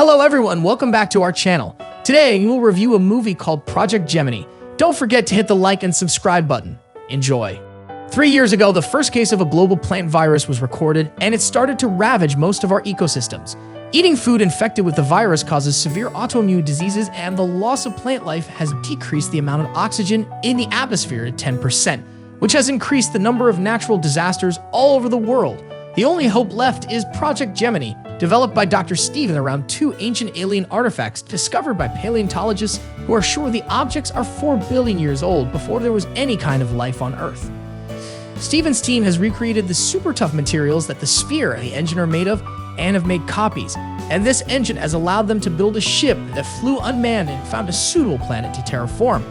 Hello everyone, welcome back to our channel. Today we'll review a movie called Project Gemini. Don't forget to hit the like and subscribe button. Enjoy. 3 years ago, the first case of a global plant virus was recorded, and it started to ravage most of our ecosystems. Eating food infected with the virus causes severe autoimmune diseases, and the loss of plant life has decreased the amount of oxygen in the atmosphere to 10%, which has increased the number of natural disasters all over the world. The only hope left is Project Gemini, developed by Dr. Steven around 2 ancient alien artifacts discovered by paleontologists who are sure the objects are 4 billion years old before there was any kind of life on Earth. Steven's team has recreated the super tough materials that the sphere and the engine are made of and have made copies, and this engine has allowed them to build a ship that flew unmanned and found a suitable planet to terraform.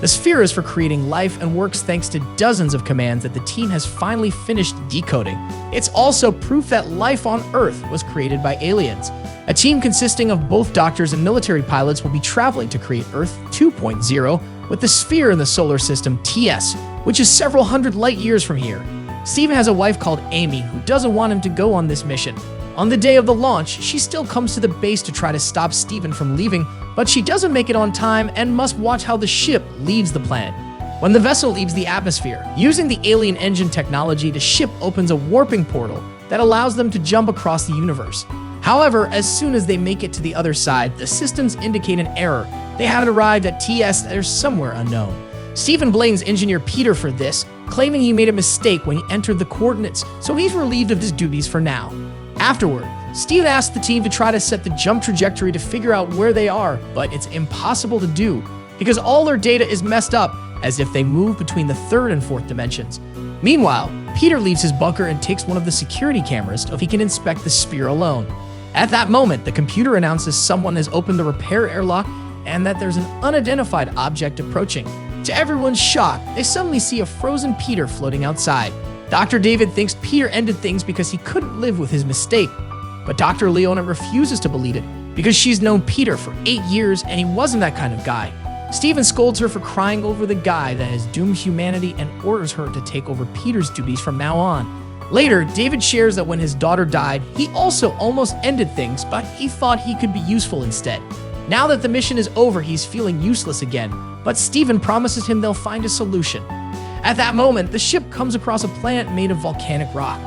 The sphere is for creating life and works thanks to dozens of commands that the team has finally finished decoding. It's also proof that life on Earth was created by aliens. A team consisting of both doctors and military pilots will be traveling to create Earth 2.0 with the sphere in the solar system TS, which is several hundred light years from here. Steven has a wife called Amy who doesn't want him to go on this mission. On the day of the launch, she still comes to the base to try to stop Steven from leaving, but she doesn't make it on time and must watch how the ship leaves the planet. When the vessel leaves the atmosphere, using the alien engine technology, the ship opens a warping portal that allows them to jump across the universe. However, as soon as they make it to the other side, the systems indicate an error. They haven't arrived at TS, they're somewhere unknown. Steven blames engineer Peter for this, claiming he made a mistake when he entered the coordinates, so he's relieved of his duties for now. Afterward, Steven asks the team to try to set the jump trajectory to figure out where they are, but it's impossible to do because all their data is messed up as if they move between the 3rd and 4th dimensions. Meanwhile, Peter leaves his bunker and takes one of the security cameras so he can inspect the sphere alone. At that moment, the computer announces someone has opened the repair airlock and that there's an unidentified object approaching. To everyone's shock, they suddenly see a frozen Peter floating outside. Dr. David thinks Peter ended things because he couldn't live with his mistake. But Dr. Leona refuses to believe it because she's known Peter for 8 years and he wasn't that kind of guy. Steven scolds her for crying over the guy that has doomed humanity and orders her to take over Peter's duties from now on. Later, David shares that when his daughter died, he also almost ended things, but he thought he could be useful instead. Now that the mission is over, he's feeling useless again, but Steven promises him they'll find a solution. At that moment, the ship comes across a planet made of volcanic rock.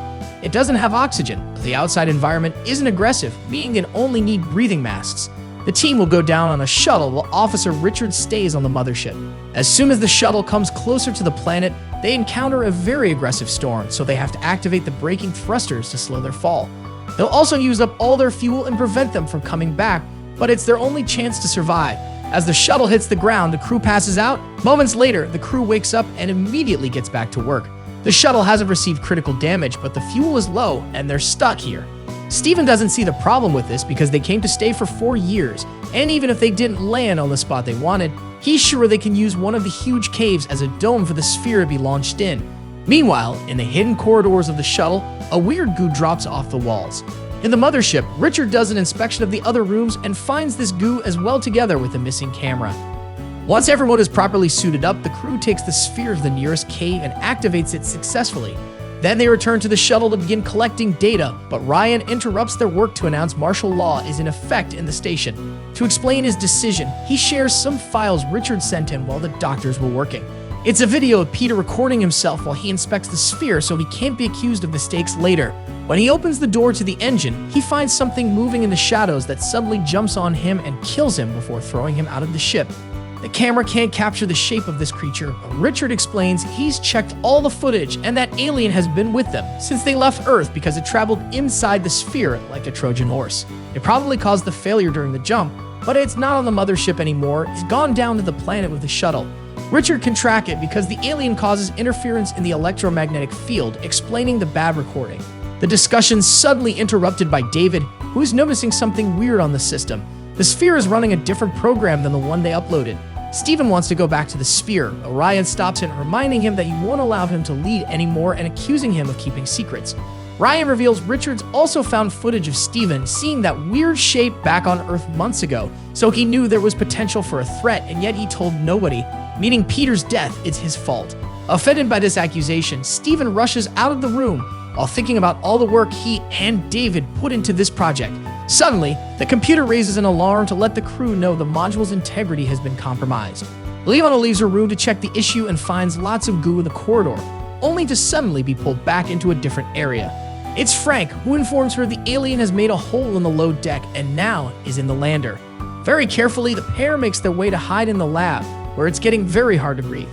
It doesn't have oxygen, but the outside environment isn't aggressive, meaning it only need breathing masks. The team will go down on a shuttle while Officer Richard stays on the mothership. As soon as the shuttle comes closer to the planet, they encounter a very aggressive storm, so they have to activate the braking thrusters to slow their fall. They'll also use up all their fuel and prevent them from coming back, but it's their only chance to survive. As the shuttle hits the ground, the crew passes out. Moments later, the crew wakes up and immediately gets back to work. The shuttle hasn't received critical damage, but the fuel is low and they're stuck here. Steven doesn't see the problem with this because they came to stay for 4 years, and even if they didn't land on the spot they wanted, he's sure they can use one of the huge caves as a dome for the sphere to be launched in. Meanwhile, in the hidden corridors of the shuttle, a weird goo drops off the walls. In the mothership, Richard does an inspection of the other rooms and finds this goo as well together with the missing camera. Once everyone is properly suited up, the crew takes the sphere to the nearest cave and activates it successfully. Then they return to the shuttle to begin collecting data, but Ryan interrupts their work to announce martial law is in effect in the station. To explain his decision, he shares some files Richard sent him while the doctors were working. It's a video of Peter recording himself while he inspects the sphere so he can't be accused of mistakes later. When he opens the door to the engine, he finds something moving in the shadows that suddenly jumps on him and kills him before throwing him out of the ship. The camera can't capture the shape of this creature, but Richard explains he's checked all the footage and that alien has been with them since they left Earth because it traveled inside the sphere like a Trojan horse. It probably caused the failure during the jump, but it's not on the mothership anymore. It's gone down to the planet with the shuttle. Richard can track it because the alien causes interference in the electromagnetic field, explaining the bad recording. The discussion's suddenly interrupted by David, who is noticing something weird on the system. The sphere is running a different program than the one they uploaded. Steven wants to go back to the sphere. Orion stops him, reminding him that he won't allow him to lead anymore and accusing him of keeping secrets. Ryan reveals Richards also found footage of Steven seeing that weird shape back on Earth months ago, so he knew there was potential for a threat, and yet he told nobody, meaning Peter's death is his fault. Offended by this accusation, Steven rushes out of the room while thinking about all the work he and David put into this project. Suddenly, the computer raises an alarm to let the crew know the module's integrity has been compromised. Leona leaves her room to check the issue and finds lots of goo in the corridor, only to suddenly be pulled back into a different area. It's Frank, who informs her the alien has made a hole in the low deck and now is in the lander. Very carefully, the pair makes their way to hide in the lab, where it's getting very hard to breathe.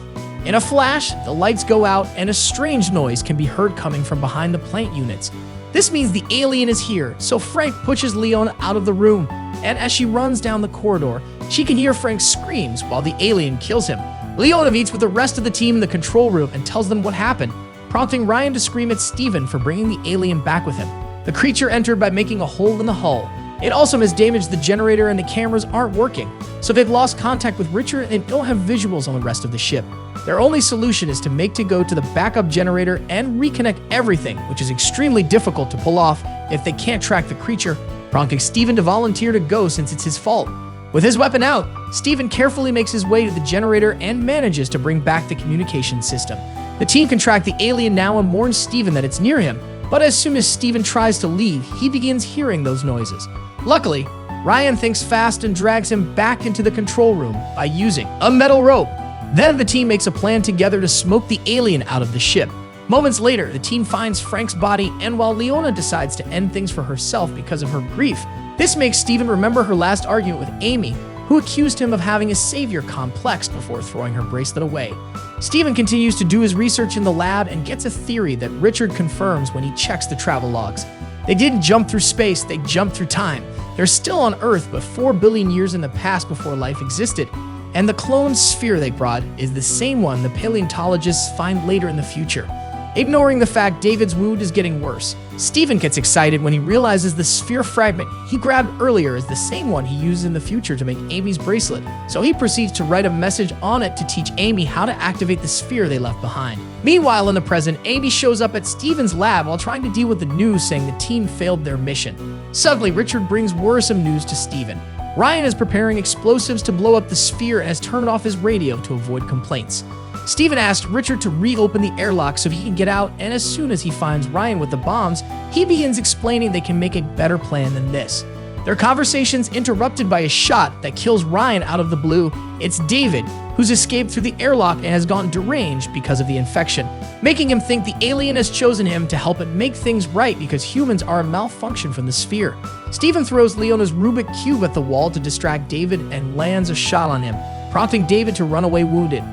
In a flash, the lights go out and a strange noise can be heard coming from behind the plant units. This means the alien is here, so Frank pushes Leona out of the room, and as she runs down the corridor, she can hear Frank's screams while the alien kills him. Leona meets with the rest of the team in the control room and tells them what happened, prompting Ryan to scream at Steven for bringing the alien back with him. The creature entered by making a hole in the hull. It also misdamaged the generator and the cameras aren't working, so they've lost contact with Richard and don't have visuals on the rest of the ship. Their only solution is to make to go to the backup generator and reconnect everything, which is extremely difficult to pull off if they can't track the creature, prompting Steven to volunteer to go since it's his fault. With his weapon out, Steven carefully makes his way to the generator and manages to bring back the communication system. The team can track the alien now and warns Steven that it's near him, but as soon as Steven tries to leave, he begins hearing those noises. Luckily, Ryan thinks fast and drags him back into the control room by using a metal rope. Then the team makes a plan together to smoke the alien out of the ship. Moments later, the team finds Frank's body, and while Leona decides to end things for herself because of her grief, this makes Steven remember her last argument with Amy, who accused him of having a savior complex before throwing her bracelet away. Steven continues to do his research in the lab and gets a theory that Richard confirms when he checks the travel logs. They didn't jump through space, they jumped through time. They're still on Earth, but 4 billion years in the past before life existed. And the cloned sphere they brought is the same one the paleontologists find later in the future. Ignoring the fact David's wound is getting worse, Steven gets excited when he realizes the sphere fragment he grabbed earlier is the same one he used in the future to make Amy's bracelet, so he proceeds to write a message on it to teach Amy how to activate the sphere they left behind. Meanwhile, in the present, Amy shows up at Steven's lab while trying to deal with the news saying the team failed their mission. Suddenly, Richard brings worrisome news to Steven. Ryan is preparing explosives to blow up the sphere and has turned off his radio to avoid complaints. Steven asks Richard to reopen the airlock so he can get out, and as soon as he finds Ryan with the bombs, he begins explaining they can make a better plan than this. Their conversation's interrupted by a shot that kills Ryan out of the blue. It's David, who's escaped through the airlock and has gone deranged because of the infection, making him think the alien has chosen him to help it make things right because humans are a malfunction from the sphere. Steven throws Leona's Rubik Cube at the wall to distract David and lands a shot on him, prompting David to run away wounded.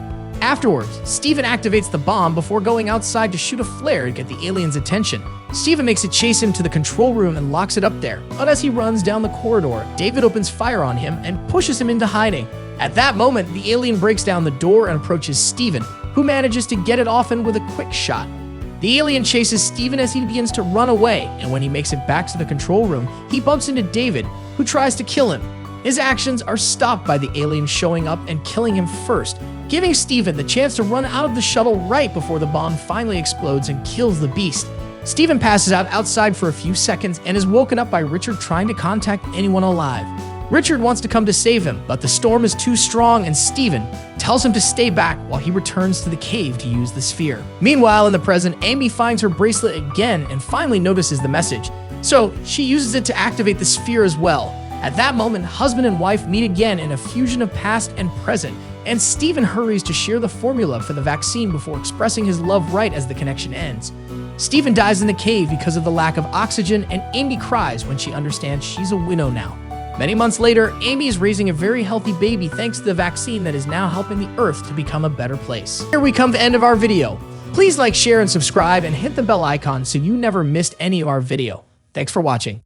Afterwards, Steven activates the bomb before going outside to shoot a flare to get the alien's attention. Steven makes it chase him to the control room and locks it up there, but as he runs down the corridor, David opens fire on him and pushes him into hiding. At that moment, the alien breaks down the door and approaches Steven, who manages to get it off him with a quick shot. The alien chases Steven as he begins to run away, and when he makes it back to the control room, he bumps into David, who tries to kill him. His actions are stopped by the alien showing up and killing him first, giving Steven the chance to run out of the shuttle right before the bomb finally explodes and kills the beast. Steven passes out outside for a few seconds and is woken up by Richard trying to contact anyone alive. Richard wants to come to save him, but the storm is too strong and Steven tells him to stay back while he returns to the cave to use the sphere. Meanwhile, in the present, Amy finds her bracelet again and finally notices the message, so she uses it to activate the sphere as well. At that moment, husband and wife meet again in a fusion of past and present, and Steven hurries to share the formula for the vaccine before expressing his love right as the connection ends. Steven dies in the cave because of the lack of oxygen, and Amy cries when she understands she's a widow now. Many months later, Amy is raising a very healthy baby thanks to the vaccine that is now helping the Earth to become a better place. Here we come to the end of our video. Please like, share, and subscribe, and hit the bell icon so you never missed any of our video. Thanks for watching.